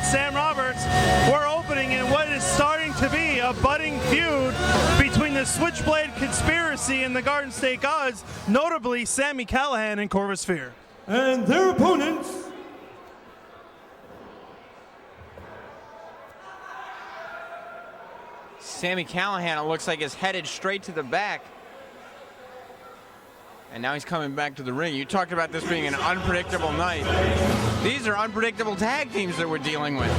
Sam Roberts. We're opening in what is starting to be a budding feud between the Switchblade Conspiracy and the Garden State Gods, notably Sami Callihan and Corvus Fear. And their opponents, Sami Callihan, it looks like, is headed straight to the back. And now he's coming back to the ring. You talked about this being an unpredictable night. These are unpredictable tag teams that we're dealing with.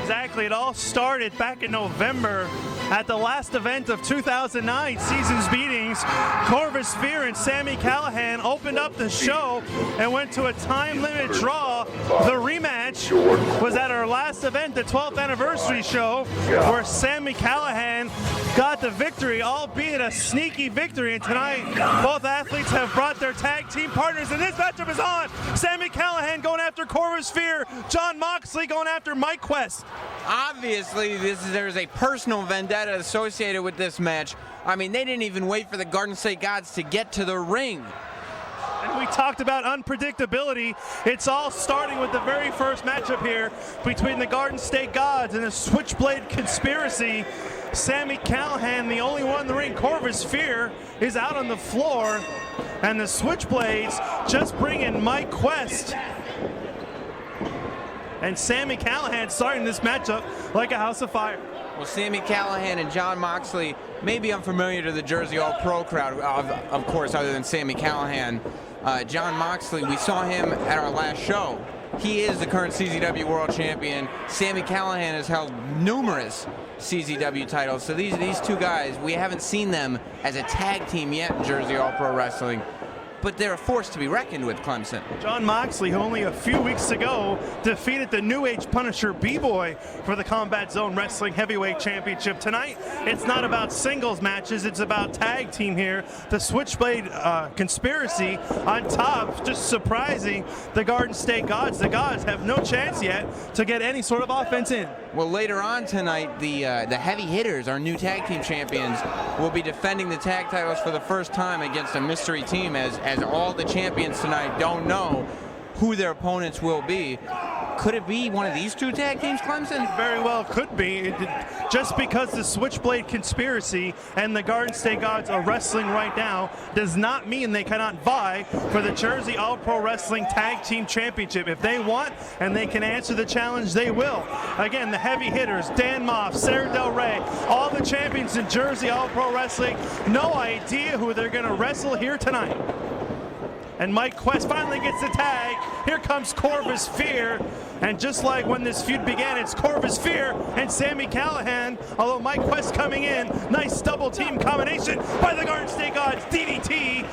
Exactly. It all started back in November at the last event of 2009 Seasons Beatings. Corvus Fear and Sami Callihan opened up the show and went to a time limit draw. The rematch was at our last event, the 12th anniversary show, where Sami Callihan got the victory, albeit a sneaky victory. And tonight, both athletes have brought their tag team partners, and this matchup is on. Sami Callihan going after Corvus Fear, Jon Moxley going after Mike Quest. Obviously, there's a personal vendetta associated with this match. I mean, they didn't even wait for the Garden State Gods to get to the ring. And we talked about unpredictability. It's all starting with the very first matchup here between the Garden State Gods and the Switchblade Conspiracy. Sami Callihan, the only one in the ring. Corvus Fear is out on the floor, and the Switchblades just bring in Mike Quest. And Sami Callihan starting this matchup like a house of fire. Well, Sami Callihan and Jon Moxley may be unfamiliar to the Jersey All-Pro crowd, of course, other than Sami Callihan. Jon Moxley, we saw him at our last show. He is the current CZW World Champion. Sami Callihan has held numerous CZW titles. So these two guys, we haven't seen them as a tag team yet in Jersey All-Pro Wrestling. But they're a force to be reckoned with, Clemson. Jon Moxley, who only a few weeks ago defeated the New Age Punisher B-Boy for the Combat Zone Wrestling Heavyweight Championship. Tonight, it's not about singles matches, it's about tag team here. The Switchblade Conspiracy on top, just surprising the Garden State Gods. The Gods have no chance yet to get any sort of offense in. Well, later on tonight, the Heavy Hitters, our new tag team champions, will be defending the tag titles for the first time against a mystery team, as all the champions tonight don't know who their opponents will be. Could it be one of these two tag teams, Clemson? Very well could be. Just because the Switchblade Conspiracy and the Garden State Gods are wrestling right now does not mean they cannot vie for the Jersey All-Pro Wrestling Tag Team Championship. If they want and they can answer the challenge, they will. Again, the Heavy Hitters, Dan Moff, Sarah Del Rey, all the champions in Jersey All-Pro Wrestling, no idea who they're going to wrestle here tonight. And Mike Quest finally gets the tag. Here comes Corvus Fear. And just like when this feud began, it's Corvus Fear and Sami Callihan. Although Mike Quest coming in. Nice double team combination by the Garden State Gods. DDT.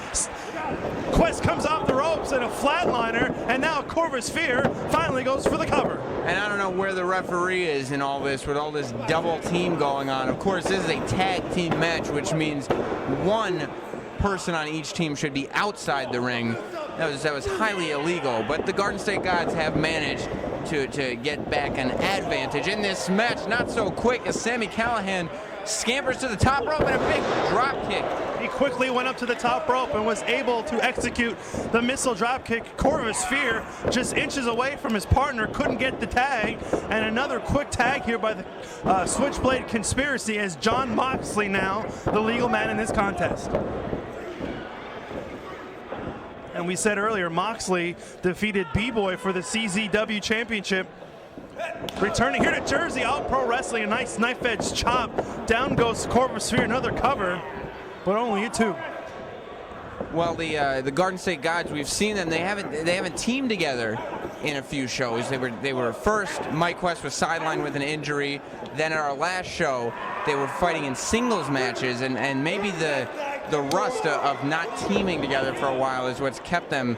Quest comes off the ropes and a flatliner. And now Corvus Fear finally goes for the cover. And I don't know where the referee is in all this, with all this double team going on. Of course, this is a tag team match, which means one person on each team should be outside the ring. That was highly illegal, but the Garden State Gods have managed to get back an advantage in this match. Not so quick as Sami Callihan scampers to the top rope and a big drop kick. He quickly went up to the top rope and was able to execute the missile drop kick. Corvus Fear just inches away from his partner, couldn't get the tag, and another quick tag here by the Switchblade Conspiracy as Jon Moxley now the legal man in this contest. And we said earlier, Moxley defeated B-Boy for the CZW Championship. Returning here to Jersey, All-Pro Wrestling, a nice knife-edge chop. Down goes Corvus Fear, another cover, but only a two. Well, the Garden State Gods, we've seen them. They haven't teamed together in a few shows. They were first. Mike Quest was sidelined with an injury. Then at our last show, they were fighting in singles matches, and maybe the rust of not teaming together for a while is what's kept them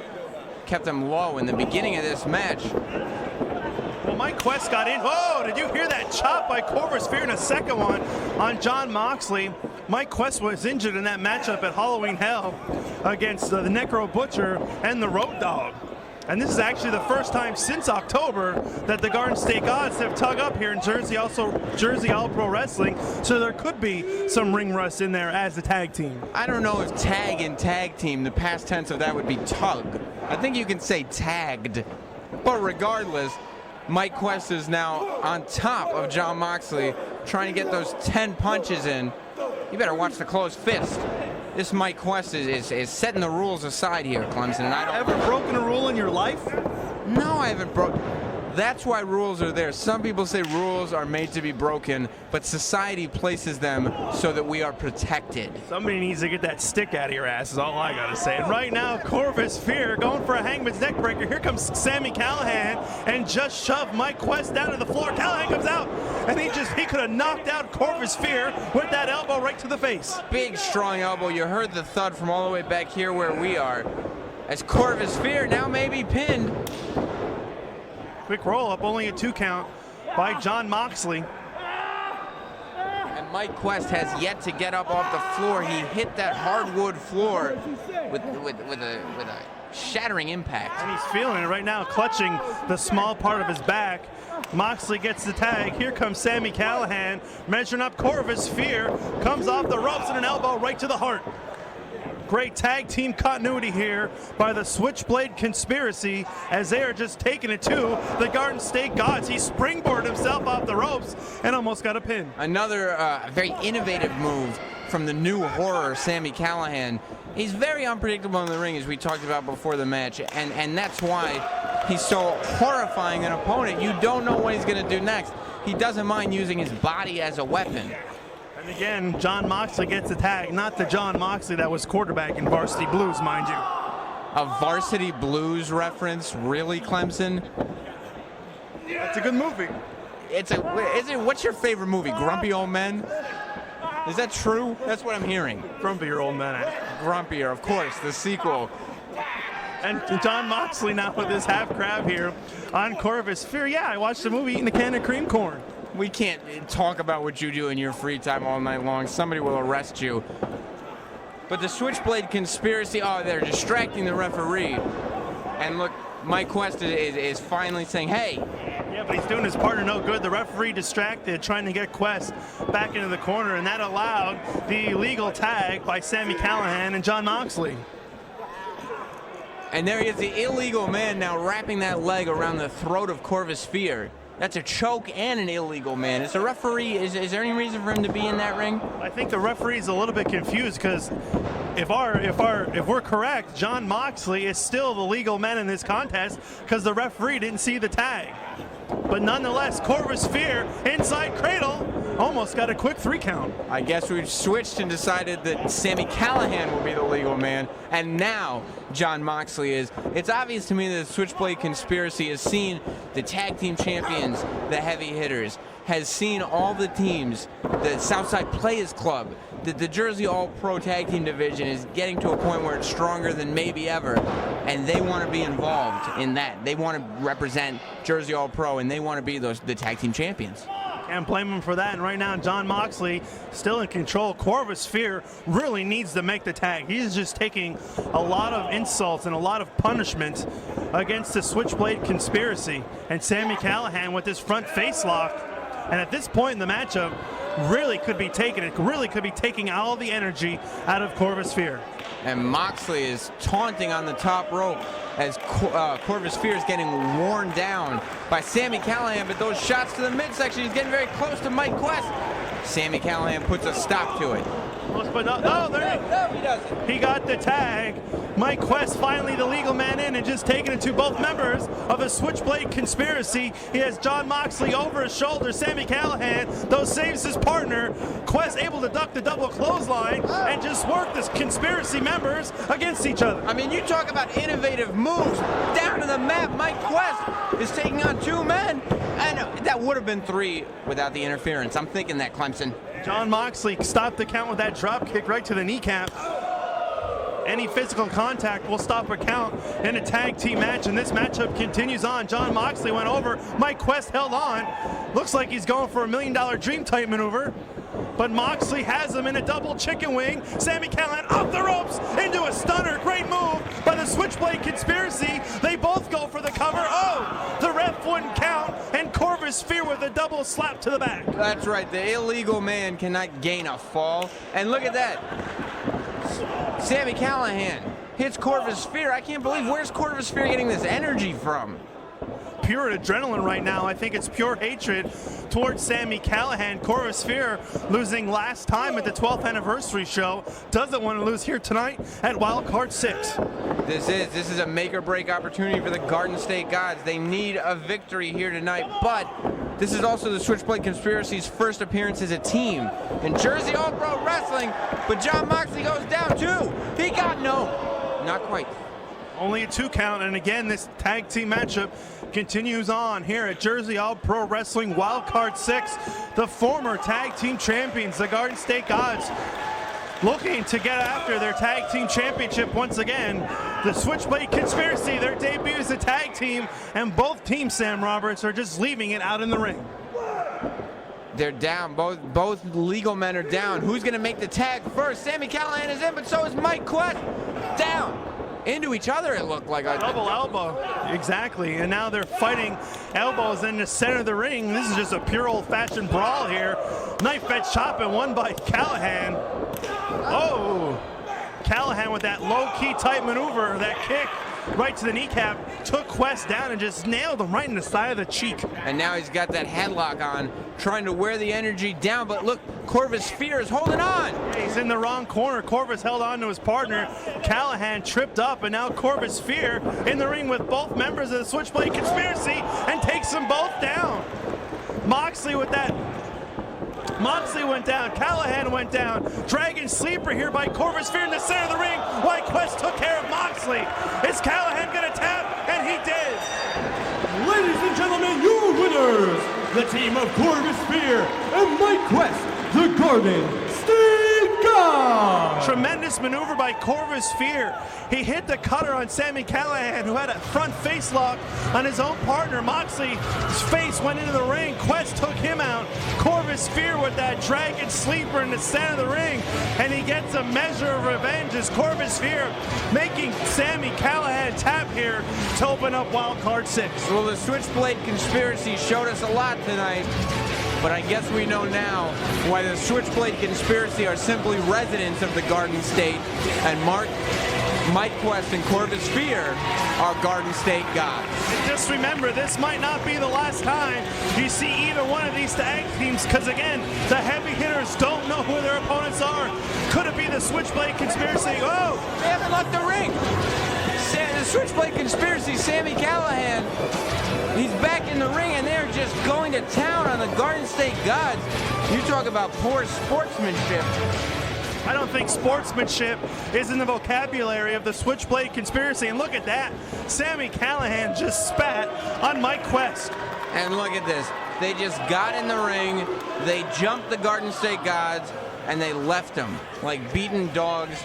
low in the beginning of this match. Well, Mike Quest got in. Oh, did you hear that chop by Corvus Fear in a second one on Jon Moxley? Mike Quest was injured in that matchup at Halloween Hell against the Necro Butcher and the Road Dogg. And this is actually the first time since October that the Garden State Gods have tugged up here in Jersey, also Jersey All-Pro Wrestling. So there could be some ring rust in there as a tag team. I don't know if tag and tag team, the past tense of that would be tug. I think you can say tagged. But regardless, Mike Quest is now on top of Jon Moxley, trying to get those 10 punches in. You better watch the closed fist. This Mike Quest is setting the rules aside here, Clemson. And I don't Ever broken a rule in your life? No, I haven't broken. That's why rules are there. Some people say rules are made to be broken, but society places them so that we are protected. Somebody needs to get that stick out of your ass is all I gotta say. And right now, Corvus Fear going for a Hangman's neck breaker. Here comes Sami Callihan and just shoved Mike Quest down to the floor. Callihan comes out and he could have knocked out Corvus Fear with that elbow right to the face. Big, strong elbow. You heard the thud from all the way back here where we are. As Corvus Fear now may be pinned. Quick roll up, only a 2 count by Jon Moxley. And Mike Quest has yet to get up off the floor. He hit that hardwood floor with a shattering impact. And he's feeling it right now, clutching the small part of his back. Moxley gets the tag. Here comes Sami Callihan, measuring up. Corvus Fear comes off the ropes and an elbow right to the heart. Great tag team continuity here by the Switchblade Conspiracy as they are just taking it to the Garden State Gods. He springboarded himself off the ropes and almost got a pin. Another very innovative move from the new horror, Sami Callihan. He's very unpredictable in the ring, as we talked about before the match, and that's why he's so horrifying an opponent. You don't know what he's going to do next. He doesn't mind using his body as a weapon. And again, Jon Moxley gets the tag, not the Jon Moxley that was quarterback in Varsity Blues, mind you. A Varsity Blues reference, really, Clemson? That's a good movie. What's your favorite movie? Grumpy Old Men? Is that true? That's what I'm hearing. Grumpier old man. Grumpier, of course, the sequel. And Jon Moxley now with his half crab here on Corvus Fear. Yeah, I watched the movie eating a can of cream corn. We can't talk about what you do in your free time all night long. Somebody will arrest you. But the Switchblade Conspiracy, they're distracting the referee. And look, Mike Quest is finally saying, hey. Yeah, but he's doing his partner no good. The referee distracted, trying to get Quest back into the corner, and that allowed the illegal tag by Sami Callihan and Jon Moxley. And there he is, the illegal man now wrapping that leg around the throat of Corvus Fear. That's a choke and an illegal man. Is the referee, is there any reason for him to be in that ring? I think the referee's a little bit confused because if we're correct, Jon Moxley is still the legal man in this contest because the referee didn't see the tag. But nonetheless, Corvus Fear inside cradle almost got a quick 3 count. I guess we've switched and decided that Sami Callihan will be the legal man, and now Jon Moxley is. It's obvious to me that the Switchblade Conspiracy has seen the tag team champions, the heavy hitters, has seen all the teams, the Southside Players Club, the Jersey All-Pro Tag Team Division is getting to a point where it's stronger than maybe ever, and they want to be involved in that. They want to represent Jersey All-Pro, and they want to be the tag team champions. Can't blame him for that. And right now, Jon Moxley still in control. Corvus Fear really needs to make the tag. He's just taking a lot of insults and a lot of punishment against the Switchblade Conspiracy. And Sami Callihan with his front face lock. And at this point in the matchup, really could be taking all the energy out of Corvus Fear. And Moxley is taunting on the top rope as Corvus Fear is getting worn down by Sami Callihan, but those shots to the midsection, he's getting very close to Mike Quest. Sami Callihan puts a stop to it. But no, he doesn't. He got the tag. Mike Quest finally the legal man in and just taking it to both members of the Switchblade Conspiracy. He has Jon Moxley over his shoulder. Sami Callihan, though, saves his partner. Quest able to duck the double clothesline and just work the conspiracy members against each other. I mean, you talk about innovative moves. Down to the map, Mike Quest is taking on 2 men. And that would have been 3 without the interference. I'm thinking that, Clemson. Jon Moxley stopped the count with that drop kick right to the kneecap. Any physical contact will stop a count in a tag team match, and this matchup continues on. Jon Moxley went over. Mike Quest held on. Looks like he's going for a $1 million dream type maneuver. But Moxley has him in a double chicken wing. Sami Callihan off the ropes into a stunner. Great move by the Switchblade Conspiracy. They both go for the cover. Oh, the ref wouldn't count, and Corvus Fear with a double slap to the back. That's right. The illegal man cannot gain a fall. And look at that. Sami Callihan hits Corvus Fear. I can't believe, where's Corvus Fear getting this energy from? pure adrenaline right now. I think it's pure hatred towards Sami Callihan. Corvus Fear, losing last time at the 12th anniversary show, doesn't want to lose here tonight at Wild Card 6. This is a make or break opportunity for the Garden State Gods. They need a victory here tonight, but this is also the Switchblade Conspiracy's first appearance as a team in Jersey All Pro Wrestling, but Jon Moxley goes down too. He got not quite. Only a 2 count, and again, this tag team matchup continues on here at Jersey All Pro Wrestling Wild Card 6. The former tag team champions, the Garden State Gods, looking to get after their tag team championship once again. The Switchblade Conspiracy, their debut as a tag team, and both teams, Sam Roberts, are just leaving it out in the ring. They're down. Both legal men are down. Who's going to make the tag first? Sami Callihan is in, but so is Mike Quest. Down. Into each other, it looked like a double elbow. Exactly. And now they're fighting elbows in the center of the ring. This is just a pure old-fashioned brawl here. Knife edge chop and one by Callihan. Oh, Callihan with that low-key type maneuver, that kick right to the kneecap, took Quest down and just nailed him right in the side of the cheek. And now he's got that headlock on, trying to wear the energy down, but look, Corvus Fear is holding on. He's in the wrong corner. Corvus held on to his partner. Callihan tripped up, and now Corvus Fear in the ring with both members of the Switchblade Conspiracy and takes them both down. Moxley with that. Moxley went down, Callihan went down. Dragon Sleeper here by Corvus Fear in the center of the ring. White Quest took care of Moxley. Is Callihan gonna tap? And he did. Ladies and gentlemen, your winners, the team of Corvus Fear and Mike Quest, the Garden State Gods. Tremendous maneuver by Corvus Fear. He hit the cutter on Sami Callihan, who had a front face lock on his own partner. Moxley's face went into the ring. Quest took him out. Corvus Fear with that Dragon Sleeper in the center of the ring, and he gets a measure of revenge as Corvus Fear making Sami Callihan tap here to open up Wild Card 6. Well, the Switchblade Conspiracy showed us a lot tonight, but I guess we know now why the Switchblade Conspiracy are simply residents of the Garden State, and Mike Quest and Corvus Fear are Garden State Gods. And just remember, this might not be the last time you see either one of these tag teams, because again, the heavy hitters don't know who their opponents are. Could it be the Switchblade Conspiracy? Oh! They haven't left the ring! The Switchblade Conspiracy, Sami Callihan, he's back in the ring, and they're just going to town on the Garden State Gods. You talk about poor sportsmanship. I don't think sportsmanship is in the vocabulary of the Switchblade Conspiracy. And look at that. Sami Callihan just spat on Mike Quest. And look at this. They just got in the ring, they jumped the Garden State Gods, and they left them like beaten dogs.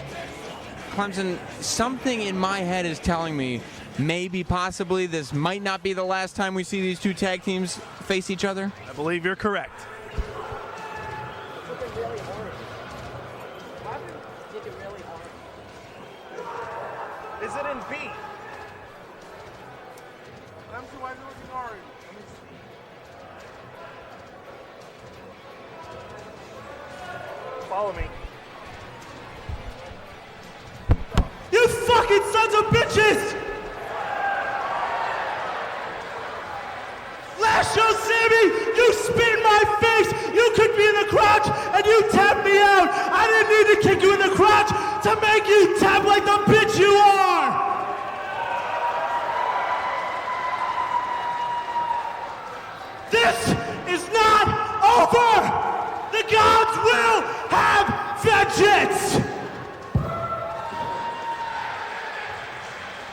Clemson, something in my head is telling me maybe, possibly, this might not be the last time we see these two tag teams face each other. I believe you're correct. Is it in B? Follow me. You fucking sons of bitches! Last show, Sammy, you spit in my face, you kicked me in the crotch, and you tapped me out. I didn't need to kick you in the crotch to make you tap like the bitch you are! This is not over! The gods will have vengeance!